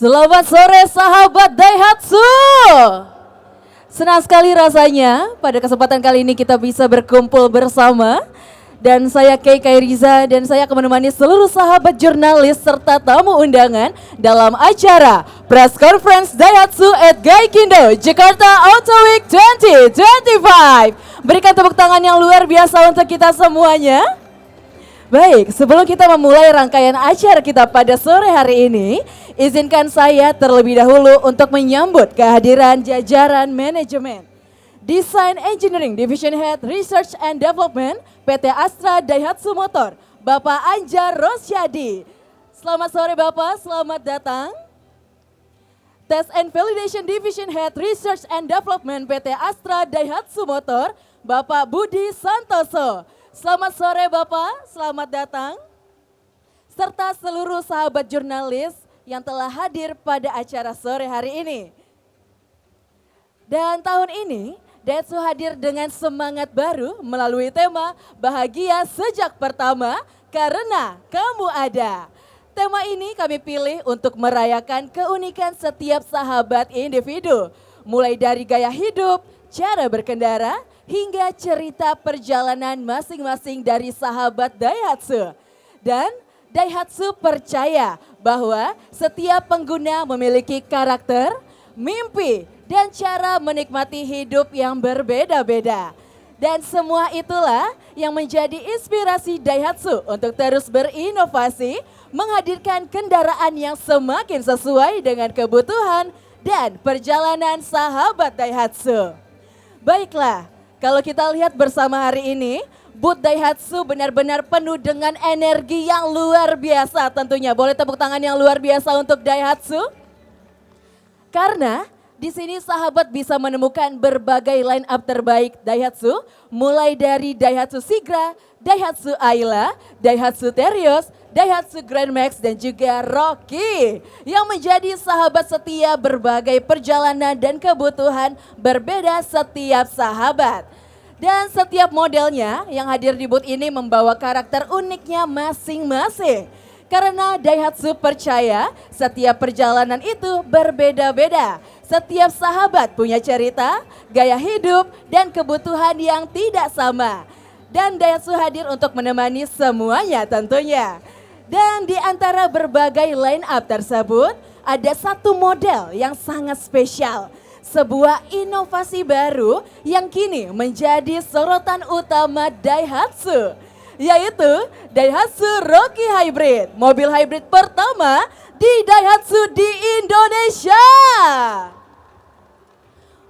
Selamat sore sahabat Daihatsu. Senang sekali rasanya pada kesempatan kali ini kita bisa berkumpul bersama. Dan saya Kay Kairiza dan saya akan menemani seluruh sahabat jurnalis serta tamu undangan dalam acara Press Conference Daihatsu at Gaikindo Jakarta Auto Week 2025. Berikan tepuk tangan yang luar biasa untuk kita semuanya. Baik, sebelum kita memulai rangkaian acara kita pada sore hari ini, izinkan saya terlebih dahulu untuk menyambut kehadiran jajaran manajemen Design Engineering Division Head Research and Development PT Astra Daihatsu Motor, Bapak Anjar Rosyadi. Selamat sore Bapak, selamat datang. Test and Validation Division Head Research and Development PT Astra Daihatsu Motor, Bapak Budi Santoso. Selamat sore Bapak, selamat datang. Serta seluruh sahabat jurnalis yang telah hadir pada acara sore hari ini. Dan tahun ini, Daihatsu hadir dengan semangat baru melalui tema Bahagia Sejak Pertama Karena Kamu Ada. Tema ini kami pilih untuk merayakan keunikan setiap sahabat individu. Mulai dari gaya hidup, cara berkendara, hingga cerita perjalanan masing-masing dari sahabat Daihatsu. Dan Daihatsu percaya bahwa setiap pengguna memiliki karakter, mimpi, dan cara menikmati hidup yang berbeda-beda. Dan semua itulah yang menjadi inspirasi Daihatsu untuk terus berinovasi, menghadirkan kendaraan yang semakin sesuai dengan kebutuhan dan perjalanan sahabat Daihatsu. Baiklah, kalau kita lihat bersama hari ini, booth Daihatsu benar-benar penuh dengan energi yang luar biasa tentunya. Boleh tepuk tangan yang luar biasa untuk Daihatsu? Karena di sini sahabat bisa menemukan berbagai line up terbaik Daihatsu, mulai dari Daihatsu Sigra, Daihatsu Ayla, Daihatsu Terios, Daihatsu Grand Max dan juga Rocky yang menjadi sahabat setia berbagai perjalanan dan kebutuhan berbeda setiap sahabat. Dan setiap modelnya yang hadir di booth ini membawa karakter uniknya masing-masing. Karena Daihatsu percaya setiap perjalanan itu berbeda-beda. Setiap sahabat punya cerita, gaya hidup, dan kebutuhan yang tidak sama. Dan Daihatsu hadir untuk menemani semuanya tentunya. Dan di antara berbagai line up tersebut, ada satu model yang sangat spesial. Sebuah inovasi baru yang kini menjadi sorotan utama Daihatsu, yaitu Daihatsu Rocky Hybrid, mobil hybrid pertama di Daihatsu di Indonesia.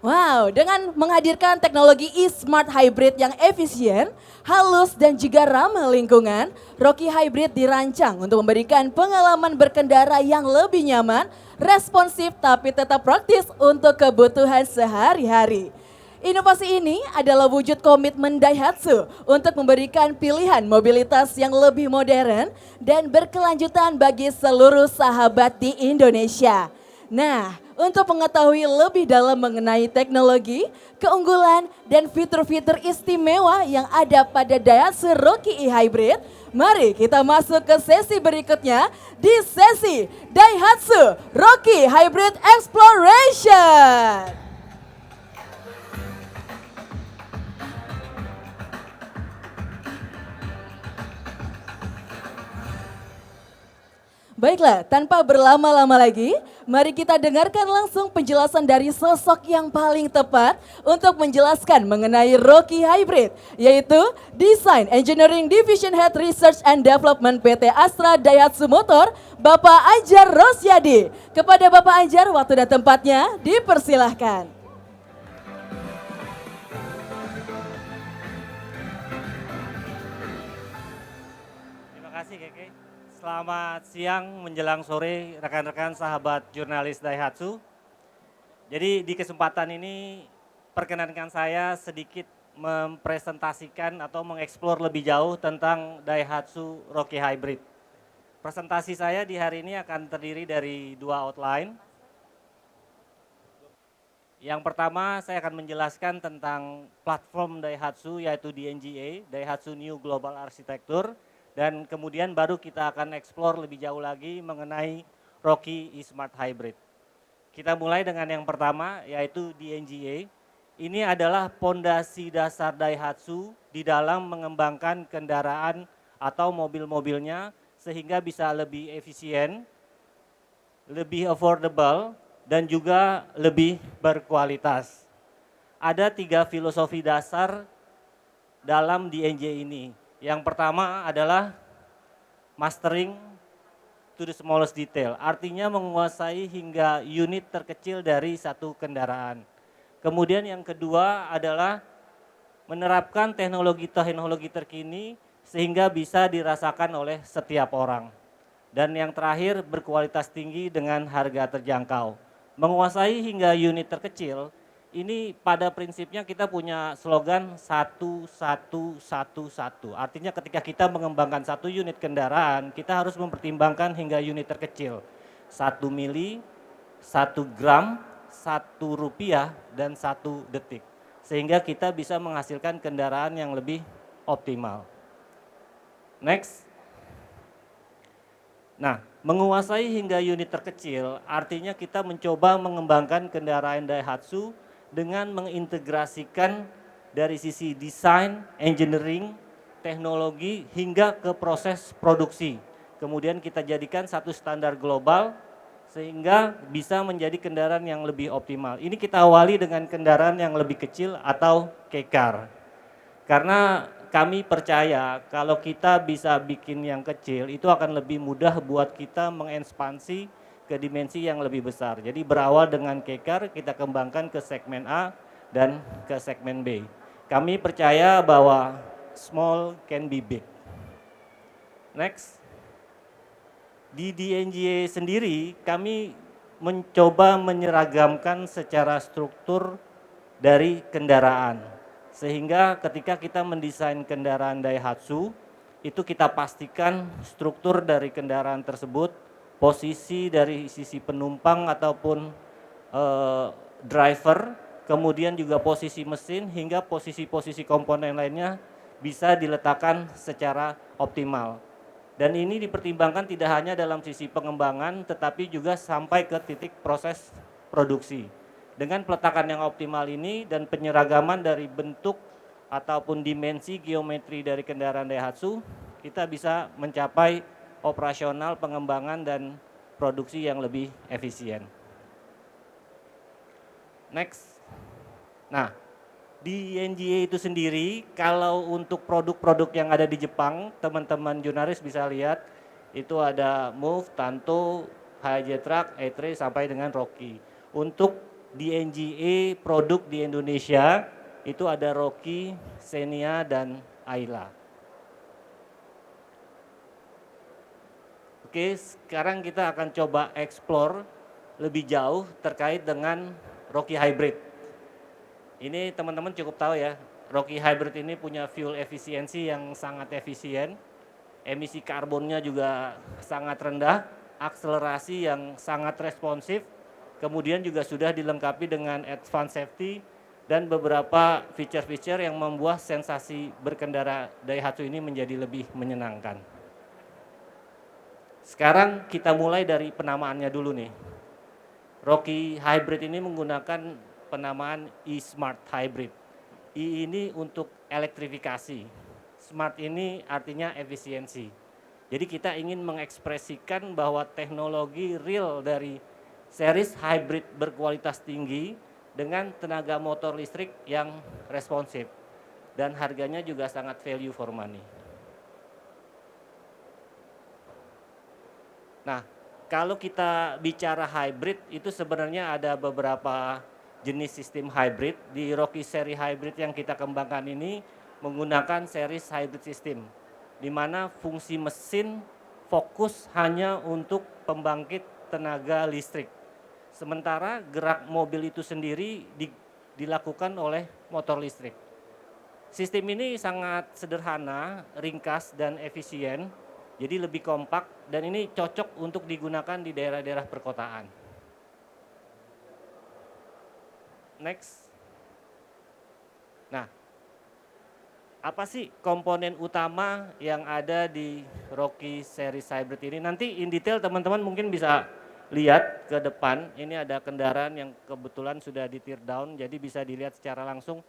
Wow, dengan menghadirkan teknologi e-smart hybrid yang efisien, halus dan juga ramah lingkungan, Rocky Hybrid dirancang untuk memberikan pengalaman berkendara yang lebih nyaman, responsif tapi tetap praktis untuk kebutuhan sehari-hari. Inovasi ini adalah wujud komitmen Daihatsu untuk memberikan pilihan mobilitas yang lebih modern dan berkelanjutan bagi seluruh sahabat di Indonesia. Nah, untuk mengetahui lebih dalam mengenai teknologi, keunggulan, dan fitur-fitur istimewa yang ada pada Daihatsu Rocky e-Hybrid, mari kita masuk ke sesi berikutnya di sesi Daihatsu Rocky Hybrid Exploration. Baiklah, tanpa berlama-lama lagi, mari kita dengarkan langsung penjelasan dari sosok yang paling tepat untuk menjelaskan mengenai Rocky Hybrid, yaitu Design Engineering Division Head Research and Development PT Astra Daihatsu Motor, Bapak Anjar Rosyadi. Kepada Bapak Anjar, waktu dan tempatnya dipersilahkan. Terima kasih Keke. Selamat siang menjelang sore rekan-rekan sahabat jurnalis Daihatsu. Jadi di kesempatan ini perkenankan saya sedikit mempresentasikan atau mengeksplor lebih jauh tentang Daihatsu Rocky Hybrid. Presentasi saya di hari ini akan terdiri dari dua outline. Yang pertama saya akan menjelaskan tentang platform Daihatsu yaitu DNGA, Daihatsu New Global Architecture. Dan kemudian baru kita akan eksplor lebih jauh lagi mengenai Rocky e-Smart Hybrid. Kita mulai dengan yang pertama yaitu DNGA. Ini adalah pondasi dasar Daihatsu di dalam mengembangkan kendaraan atau mobil-mobilnya sehingga bisa lebih efisien, lebih affordable, dan juga lebih berkualitas. Ada 3 filosofi dasar dalam DNGA ini. Yang pertama adalah mastering to the smallest detail, artinya menguasai hingga unit terkecil dari satu kendaraan. Kemudian yang kedua adalah menerapkan teknologi-teknologi terkini sehingga bisa dirasakan oleh setiap orang. Dan yang terakhir berkualitas tinggi dengan harga terjangkau. Menguasai hingga unit terkecil, ini pada prinsipnya kita punya slogan 1111. Artinya ketika kita mengembangkan satu unit kendaraan, kita harus mempertimbangkan hingga unit terkecil. 1 mili, 1 gram, 1 rupiah, dan 1 detik. Sehingga kita bisa menghasilkan kendaraan yang lebih optimal. Next. Nah, menguasai hingga unit terkecil artinya kita mencoba mengembangkan kendaraan Daihatsu dengan mengintegrasikan dari sisi desain, engineering, teknologi hingga ke proses produksi. Kemudian kita jadikan satu standar global sehingga bisa menjadi kendaraan yang lebih optimal. Ini kita awali dengan kendaraan yang lebih kecil atau K-Car. Karena kami percaya kalau kita bisa bikin yang kecil itu akan lebih mudah buat kita mengekspansi ke dimensi yang lebih besar. Jadi berawal dengan K-Car kita kembangkan ke segmen A dan ke segmen B. Kami percaya bahwa small can be big. Next. Di DNGA sendiri kami mencoba menyeragamkan secara struktur dari kendaraan. Sehingga ketika kita mendesain kendaraan Daihatsu, itu kita pastikan struktur dari kendaraan tersebut, posisi dari sisi penumpang ataupun driver, kemudian juga posisi mesin hingga posisi-posisi komponen lainnya bisa diletakkan secara optimal. Dan ini dipertimbangkan tidak hanya dalam sisi pengembangan tetapi juga sampai ke titik proses produksi. Dengan peletakan yang optimal ini dan penyeragaman dari bentuk ataupun dimensi geometri dari kendaraan Daihatsu, kita bisa mencapai operasional pengembangan dan produksi yang lebih efisien. Next. Nah, di NGA itu sendiri, kalau untuk produk-produk yang ada di Jepang, teman-teman jurnalis bisa lihat, itu ada Move, Tanto, Hijet-Track, E-Trace, sampai dengan Rocky. Untuk di NGA produk di Indonesia, itu ada Rocky, Xenia, dan Ayla. Oke, sekarang kita akan coba explore lebih jauh terkait dengan Rocky Hybrid. Ini teman-teman cukup tahu ya, Rocky Hybrid ini punya fuel efisiensi yang sangat efisien, emisi karbonnya juga sangat rendah, akselerasi yang sangat responsif, kemudian juga sudah dilengkapi dengan advanced safety dan beberapa feature-feature yang membuat sensasi berkendara Daihatsu ini menjadi lebih menyenangkan. Sekarang kita mulai dari penamaannya dulu nih. Rocky Hybrid ini menggunakan penamaan e-Smart Hybrid. E ini untuk elektrifikasi. Smart ini artinya efisiensi. Jadi kita ingin mengekspresikan bahwa teknologi real dari series hybrid berkualitas tinggi dengan tenaga motor listrik yang responsif. Dan harganya juga sangat value for money. Nah, kalau kita bicara hybrid itu sebenarnya ada beberapa jenis sistem hybrid. Di Rocky seri hybrid yang kita kembangkan ini menggunakan series hybrid system, di mana fungsi mesin fokus hanya untuk pembangkit tenaga listrik. Sementara gerak mobil itu sendiri dilakukan oleh motor listrik. Sistem ini sangat sederhana, ringkas, dan efisien. Jadi lebih kompak dan ini cocok untuk digunakan di daerah-daerah perkotaan. Next. Nah, apa sih komponen utama yang ada di Rocky Series Hybrid ini? Nanti in detail teman-teman mungkin bisa lihat ke depan, ini ada kendaraan yang kebetulan sudah di tear down, jadi bisa dilihat secara langsung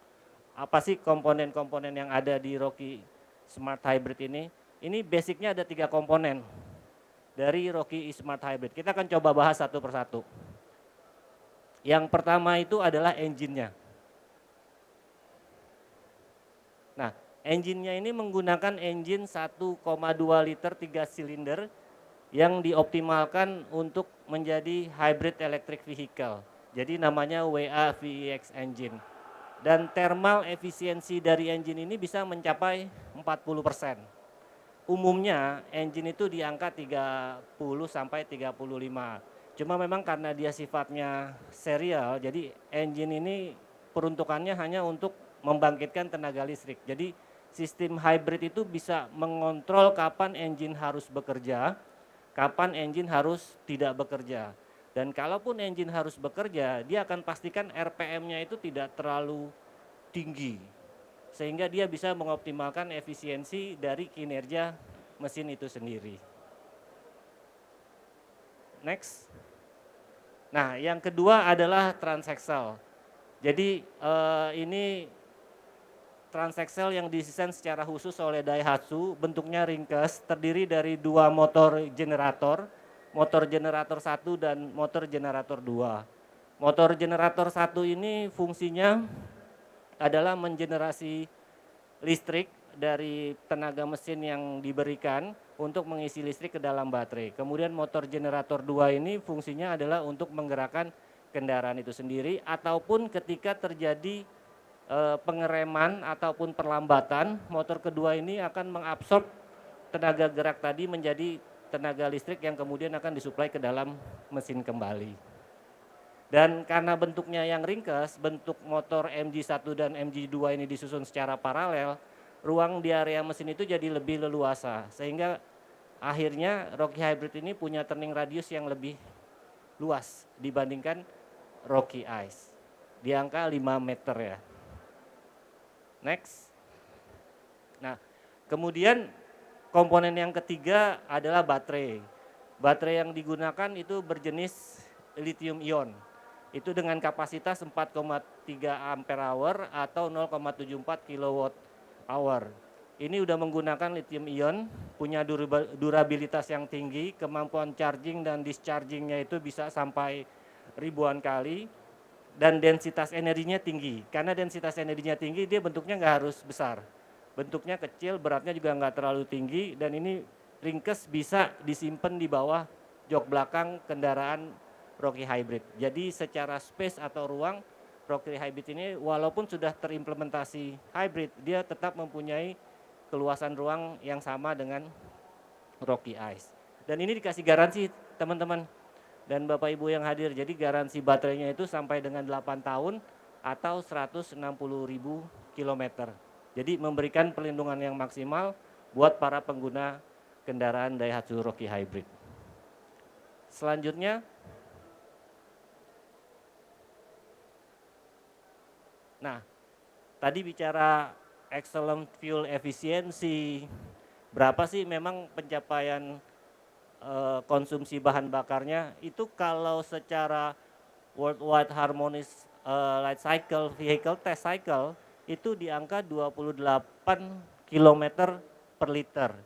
apa sih komponen-komponen yang ada di Rocky Smart Hybrid ini. Ini basicnya ada 3 komponen dari Rocky Smart Hybrid. Kita akan coba bahas satu persatu. Yang pertama itu adalah engine-nya. Nah, engine-nya ini menggunakan engine 1,2 liter 3 silinder yang dioptimalkan untuk menjadi hybrid electric vehicle. Jadi namanya WA-VEX engine. Dan thermal efisiensi dari engine ini bisa mencapai 40%. Umumnya engine itu di angka 30 sampai 35. Cuma memang karena dia sifatnya serial, jadi engine ini peruntukannya hanya untuk membangkitkan tenaga listrik. Jadi sistem hybrid itu bisa mengontrol kapan engine harus bekerja, kapan engine harus tidak bekerja. Dan kalaupun engine harus bekerja, dia akan pastikan RPM-nya itu tidak terlalu tinggi. Sehingga dia bisa mengoptimalkan efisiensi dari kinerja mesin itu sendiri. Next. Nah, yang kedua adalah transaxle. Jadi ini transaxle yang didesain secara khusus oleh Daihatsu, bentuknya ringkas, terdiri dari 2 motor generator 1 dan motor generator 2. Motor generator 1 ini fungsinya adalah mengenerasi listrik dari tenaga mesin yang diberikan untuk mengisi listrik ke dalam baterai. Kemudian motor generator 2 ini fungsinya adalah untuk menggerakkan kendaraan itu sendiri ataupun ketika terjadi pengereman ataupun perlambatan, motor kedua ini akan mengabsorb tenaga gerak tadi menjadi tenaga listrik yang kemudian akan disuplai ke dalam mesin kembali. Dan karena bentuknya yang ringkas, bentuk motor MG1 dan MG2 ini disusun secara paralel, ruang di area mesin itu jadi lebih leluasa. Sehingga akhirnya Rocky Hybrid ini punya turning radius yang lebih luas dibandingkan Rocky Ice. Di angka 5 meter ya. Next. Nah, kemudian komponen yang ketiga adalah baterai. Baterai yang digunakan itu berjenis lithium ion. Itu dengan kapasitas 4,3 ampere hour atau 0,74 kilowatt hour. Ini udah menggunakan lithium ion, punya durabilitas yang tinggi, kemampuan charging dan dischargingnya itu bisa sampai ribuan kali, dan densitas energinya tinggi. Karena densitas energinya tinggi, dia bentuknya nggak harus besar. Bentuknya kecil, beratnya juga nggak terlalu tinggi, dan ini ringkes bisa disimpan di bawah jok belakang kendaraan Rocky Hybrid. Jadi secara space atau ruang, Rocky Hybrid ini walaupun sudah terimplementasi hybrid, dia tetap mempunyai keluasan ruang yang sama dengan Rocky Ice. Dan ini dikasih garansi teman-teman dan Bapak Ibu yang hadir. Jadi garansi baterainya itu sampai dengan 8 tahun atau 160.000 kilometer. Jadi memberikan perlindungan yang maksimal buat para pengguna kendaraan Daihatsu Rocky Hybrid. Selanjutnya, nah, tadi bicara excellent fuel efficiency, berapa sih memang pencapaian konsumsi bahan bakarnya, itu kalau secara worldwide harmonious life cycle vehicle test cycle itu di angka 28 km per liter.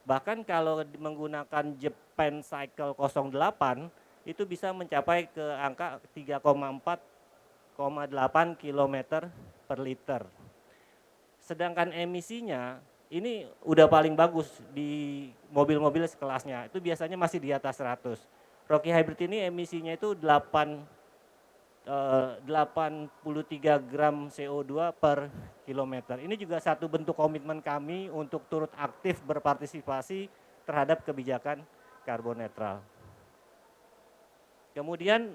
Bahkan kalau menggunakan Japan Cycle 08 itu bisa mencapai ke angka 3,4,8 km per liter. Sedangkan emisinya ini udah paling bagus di mobil-mobil sekelasnya, itu biasanya masih di atas 100. Rocky Hybrid ini emisinya itu 83 gram CO2 per kilometer. Ini juga satu bentuk komitmen kami untuk turut aktif berpartisipasi terhadap kebijakan karbon netral. Kemudian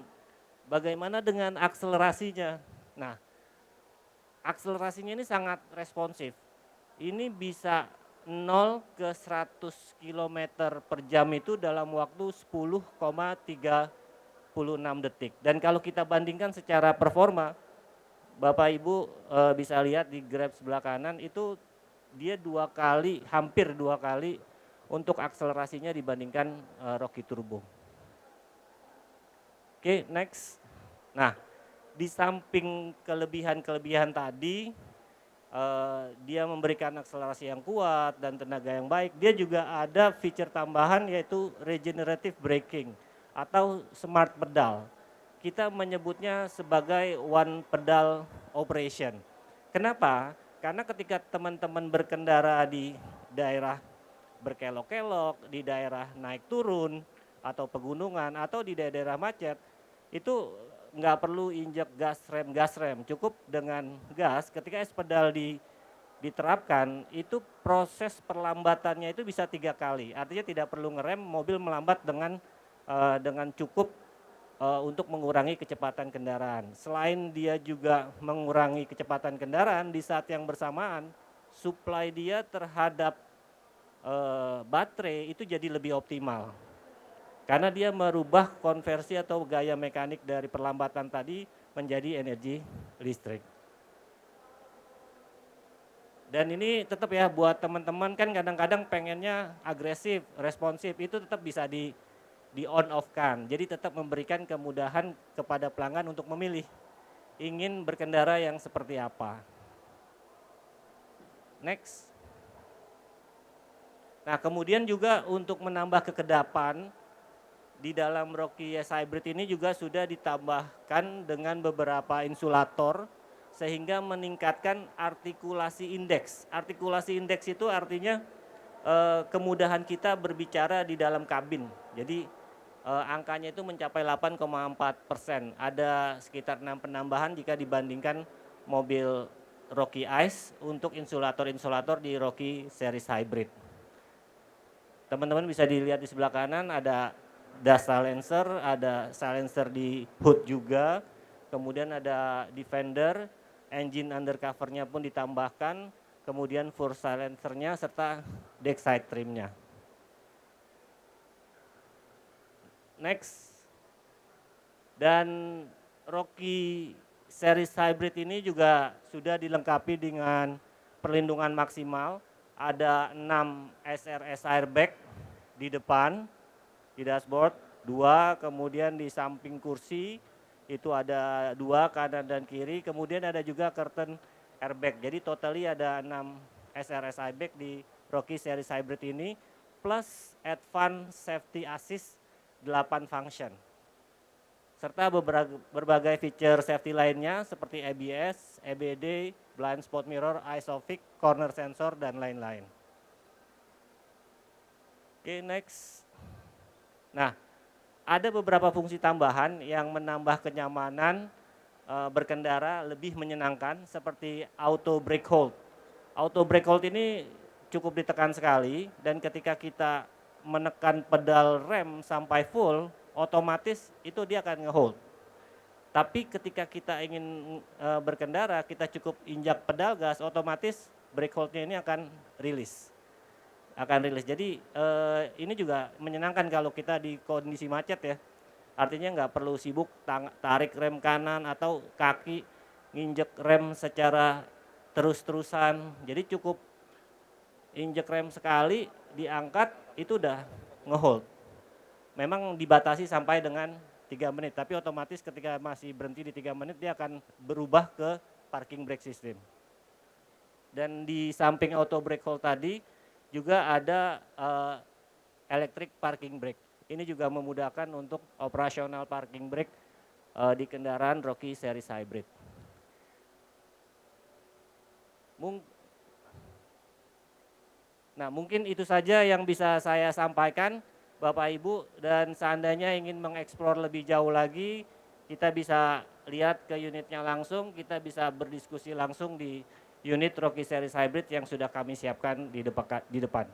bagaimana dengan akselerasinya? Nah, akselerasinya ini sangat responsif. Ini bisa 0 ke 100 km per jam itu dalam waktu 10,36 detik. Dan kalau kita bandingkan secara performa, Bapak Ibu bisa lihat di graf sebelah kanan itu dia hampir dua kali untuk akselerasinya dibandingkan Rocky Turbo. Oke, next. Nah, di samping kelebihan-kelebihan tadi, dia memberikan akselerasi yang kuat dan tenaga yang baik, dia juga ada fitur tambahan yaitu regenerative braking atau smart pedal. Kita menyebutnya sebagai one pedal operation. Kenapa? Karena ketika teman-teman berkendara di daerah berkelok-kelok, di daerah naik turun, atau pegunungan, atau di daerah macet, itu nggak perlu injek gas rem, cukup dengan gas. Ketika es pedal diterapkan, itu proses perlambatannya itu bisa 3 kali. Artinya tidak perlu ngerem, mobil melambat dengan cukup untuk mengurangi kecepatan kendaraan. Selain dia juga mengurangi kecepatan kendaraan, di saat yang bersamaan, supply dia terhadap baterai itu jadi lebih optimal. Karena dia merubah konversi atau gaya mekanik dari perlambatan tadi menjadi energi listrik. Dan ini tetap ya buat teman-teman kan kadang-kadang pengennya agresif, responsif, itu tetap bisa di on off kan. Jadi tetap memberikan kemudahan kepada pelanggan untuk memilih ingin berkendara yang seperti apa. Next. Nah, kemudian juga untuk menambah kekedapan di dalam Rocky S Hybrid ini juga sudah ditambahkan dengan beberapa insulator sehingga meningkatkan artikulasi indeks. Artikulasi indeks itu artinya kemudahan kita berbicara di dalam kabin. Jadi angkanya itu mencapai 8,4%. Ada sekitar 6 penambahan jika dibandingkan mobil Rocky Ice untuk insulator-insulator di Rocky series Hybrid. Teman-teman bisa dilihat di sebelah kanan ada dust silencer, ada silencer di hood juga, kemudian ada defender, engine undercovernya pun ditambahkan, kemudian fur silencernya serta deck side trimnya. Next, dan Rocky series hybrid ini juga sudah dilengkapi dengan perlindungan maksimal, ada 6 SRS airbag di depan, di dashboard 2, kemudian di samping kursi itu ada 2 kanan dan kiri, kemudian ada juga curtain airbag. Jadi totally ada 6 SRS airbag di Rocky series hybrid ini plus advanced safety assist 8 function. Serta berbagai feature safety lainnya seperti ABS, EBD, blind spot mirror, ISOFIX, corner sensor dan lain-lain. Oke, next. Nah, ada beberapa fungsi tambahan yang menambah kenyamanan berkendara lebih menyenangkan seperti auto brake hold. Auto brake hold ini cukup ditekan sekali dan ketika kita menekan pedal rem sampai full, otomatis itu dia akan nge-hold. Tapi ketika kita ingin berkendara, kita cukup injak pedal gas, otomatis brake hold-nya ini akan rilis. Jadi ini juga menyenangkan kalau kita di kondisi macet ya. Artinya nggak perlu sibuk tarik rem kanan atau kaki nginjek rem secara terus-terusan. Jadi cukup injek rem sekali, diangkat, itu udah nge-hold. Memang dibatasi sampai dengan 3 menit, tapi otomatis ketika masih berhenti di 3 menit dia akan berubah ke parking brake system. Dan di samping auto brake hold tadi, juga ada electric parking brake. Ini juga memudahkan untuk operasional parking brake di kendaraan Rocky series hybrid. Nah, mungkin itu saja yang bisa saya sampaikan Bapak Ibu, dan seandainya ingin mengeksplor lebih jauh lagi, kita bisa lihat ke unitnya langsung, kita bisa berdiskusi langsung di unit Rocky series hybrid yang sudah kami siapkan di depan.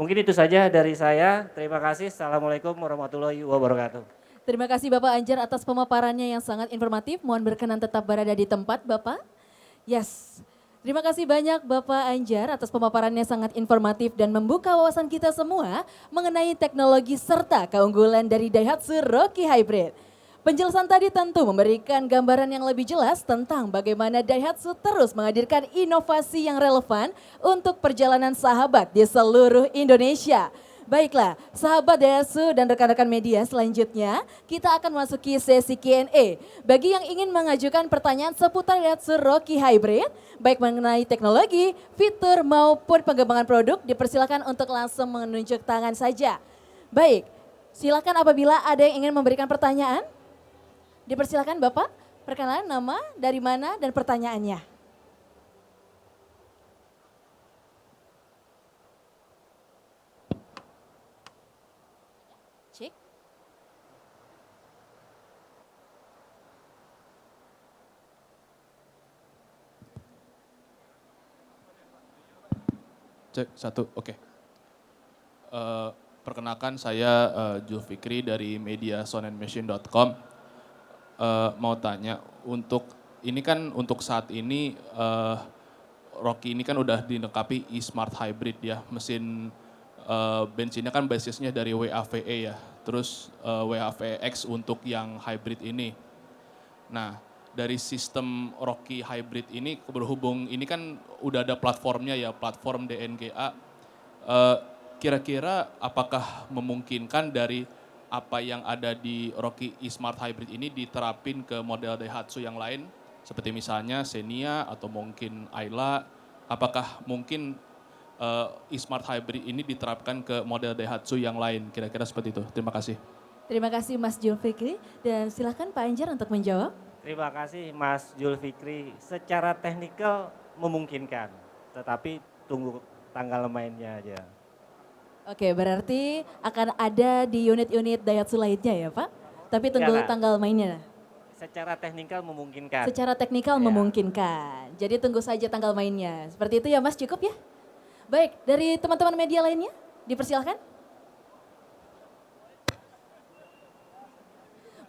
Mungkin itu saja dari saya. Terima kasih. Assalamualaikum warahmatullahi wabarakatuh. Terima kasih Bapak Anjar atas pemaparannya yang sangat informatif. Mohon berkenan tetap berada di tempat Bapak. Yes. Terima kasih banyak Bapak Anjar atas pemaparannya sangat informatif dan membuka wawasan kita semua mengenai teknologi serta keunggulan dari Daihatsu Rocky Hybrid. Penjelasan tadi tentu memberikan gambaran yang lebih jelas tentang bagaimana Daihatsu terus menghadirkan inovasi yang relevan untuk perjalanan sahabat di seluruh Indonesia. Baiklah, sahabat Daihatsu dan rekan-rekan media, selanjutnya kita akan memasuki sesi Q&A. Bagi yang ingin mengajukan pertanyaan seputar Daihatsu Rocky Hybrid, baik mengenai teknologi, fitur maupun pengembangan produk, dipersilakan untuk langsung menunjuk tangan saja. Baik, silakan apabila ada yang ingin memberikan pertanyaan. Dipersilakan Bapak, perkenalan nama, dari mana, dan pertanyaannya. Cek. Cek, satu, oke. Perkenalkan saya Julfikri dari mediasonandmachine.com. Mau tanya, ini kan untuk saat ini Rocky ini kan udah dilengkapi e-smart hybrid ya, mesin bensinnya kan basisnya dari WAVE ya, terus WAVE-X untuk yang hybrid ini. Nah, dari sistem Rocky Hybrid ini berhubung ini kan udah ada platformnya ya, platform DNGA. Kira-kira apakah memungkinkan dari apa yang ada di Rocky e-Smart Hybrid ini diterapin ke model Daihatsu yang lain? Seperti misalnya Xenia atau mungkin Ayla. Apakah mungkin e-Smart Hybrid ini diterapkan ke model Daihatsu yang lain? Kira-kira seperti itu. Terima kasih. Terima kasih Mas Julfikri dan silakan Pak Anjar untuk menjawab. Terima kasih Mas Julfikri. Secara teknikal memungkinkan, tetapi tunggu tanggal mainnya aja. Oke, berarti akan ada di unit-unit Daihatsu lainnya ya Pak? Tapi tunggu Enggak. tanggal mainnya. Secara teknikal memungkinkan. Secara teknikal Ya. memungkinkan. Jadi tunggu saja tanggal mainnya. Seperti itu ya Mas, cukup ya? Baik, dari teman-teman media lainnya dipersilakan.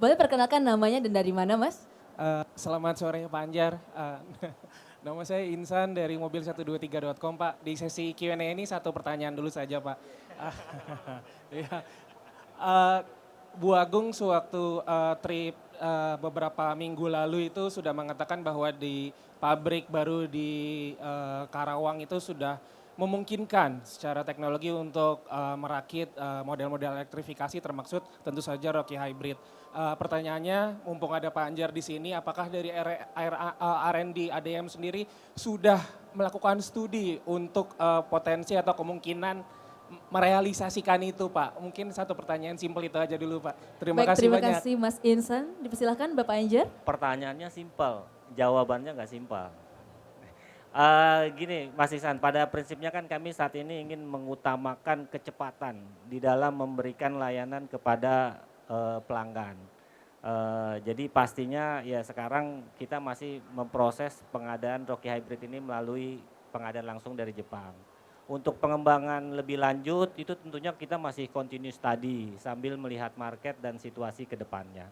Boleh perkenalkan namanya dan dari mana Mas? Selamat sore Pak Anjar. Nama saya Insan dari mobil123.com Pak. Di sesi Q&A ini satu pertanyaan dulu saja Pak. Ya. Bu Agung sewaktu trip beberapa minggu lalu itu sudah mengatakan bahwa di pabrik baru di Karawang itu sudah memungkinkan secara teknologi untuk merakit model-model elektrifikasi termaksud tentu saja Rocky Hybrid. Pertanyaannya, mumpung ada Pak Anjar di sini, apakah dari R&D ADM sendiri sudah melakukan studi untuk potensi atau kemungkinan merealisasikan itu Pak? Mungkin satu pertanyaan simpel itu aja dulu Pak. Terima Baik, kasih terima banyak. kasih Mas Insan. Dipersilakan Bapak Anjar. Pertanyaannya simpel, jawabannya nggak simpel. Gini Mas Ihsan, pada prinsipnya kan kami saat ini ingin mengutamakan kecepatan di dalam memberikan layanan kepada pelanggan. Jadi pastinya ya sekarang kita masih memproses pengadaan Rocky Hybrid ini melalui pengadaan langsung dari Jepang. Untuk pengembangan lebih lanjut itu tentunya kita masih continue study sambil melihat market dan situasi ke depannya.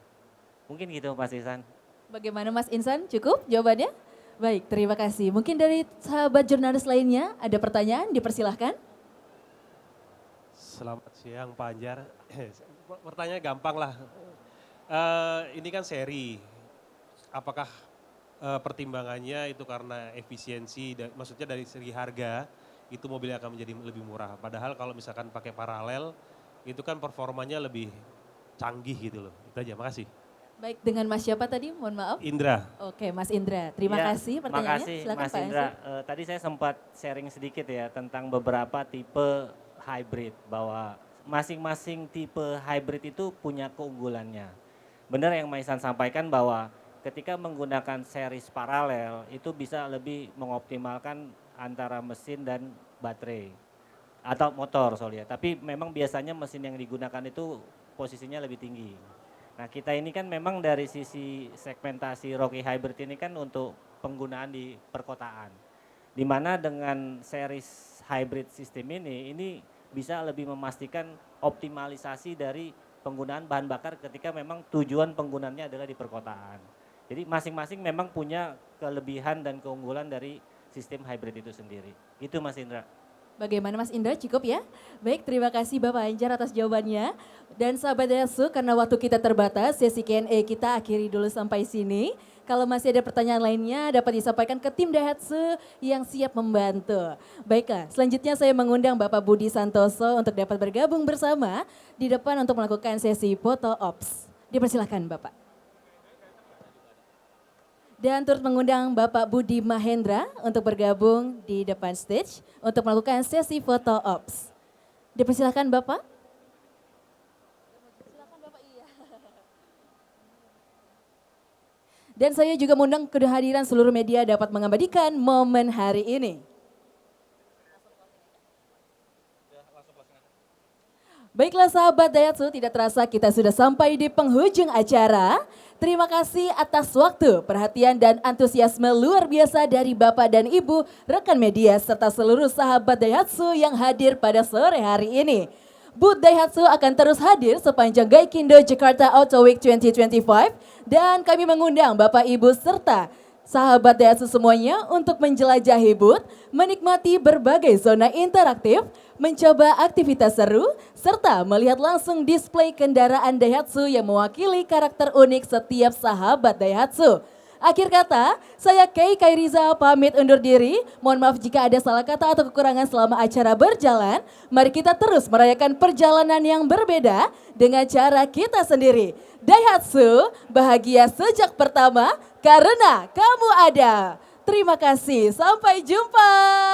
Mungkin gitu Mas Ihsan. Bagaimana Mas Insan? Cukup jawabannya? Baik, terima kasih. Mungkin dari sahabat jurnalis lainnya ada pertanyaan, dipersilahkan. Selamat siang Pak Anjar. Pertanyaan gampang lah. Ini kan seri. Apakah pertimbangannya itu karena efisiensi, maksudnya dari segi harga, itu mobilnya akan menjadi lebih murah. Padahal kalau misalkan pakai paralel, itu kan performanya lebih canggih gitu loh. Itu aja, makasih. Baik, dengan Mas siapa tadi? Mohon maaf. Indra. Oke, Mas Indra. Terima Ya, kasih pertanyaannya. Makasih Silakan Mas Pak Indra. Anjar. Tadi saya sempat sharing sedikit ya tentang beberapa tipe hybrid, bahwa masing-masing tipe hybrid itu punya keunggulannya. Benar yang Mas Ihsan sampaikan bahwa ketika menggunakan series paralel itu bisa lebih mengoptimalkan antara mesin dan baterai atau motor sorry ya. Tapi memang biasanya mesin yang digunakan itu posisinya lebih tinggi. Nah kita ini kan memang dari sisi segmentasi Rocky Hybrid ini kan untuk penggunaan di perkotaan. Dimana dengan series hybrid sistem ini bisa lebih memastikan optimalisasi dari penggunaan bahan bakar ketika memang tujuan penggunaannya adalah di perkotaan. Jadi masing-masing memang punya kelebihan dan keunggulan dari sistem hybrid itu sendiri. Itu Mas Indra. Bagaimana Mas Indra, cukup ya? Baik, terima kasih Bapak Anjar atas jawabannya. Dan sahabat Daihatsu, karena waktu kita terbatas, sesi Q&A kita akhiri dulu sampai sini. Kalau masih ada pertanyaan lainnya dapat disampaikan ke tim Daihatsu yang siap membantu. Baiklah, selanjutnya saya mengundang Bapak Budi Santoso untuk dapat bergabung bersama di depan untuk melakukan sesi foto ops. Dipersilakan Bapak. Dan turut mengundang Bapak Budi Mahendra untuk bergabung di depan stage untuk melakukan sesi foto ops. Dipersilakan Bapak. Dan saya juga mengundang kehadiran seluruh media dapat mengabadikan momen hari ini. Baiklah sahabat Daihatsu, tidak terasa kita sudah sampai di penghujung acara. Terima kasih atas waktu, perhatian dan antusiasme luar biasa dari Bapak dan Ibu, rekan media serta seluruh sahabat Daihatsu yang hadir pada sore hari ini. Booth Daihatsu akan terus hadir sepanjang Gaikindo Jakarta Auto Week 2025 dan kami mengundang Bapak Ibu serta sahabat Daihatsu semuanya untuk menjelajahi booth, menikmati berbagai zona interaktif, mencoba aktivitas seru, serta melihat langsung display kendaraan Daihatsu yang mewakili karakter unik setiap sahabat Daihatsu. Akhir kata, saya Kay Kairiza pamit undur diri. Mohon maaf jika ada salah kata atau kekurangan selama acara berjalan. Mari kita terus merayakan perjalanan yang berbeda dengan cara kita sendiri. Daihatsu, bahagia sejak pertama karena kamu ada. Terima kasih, sampai jumpa.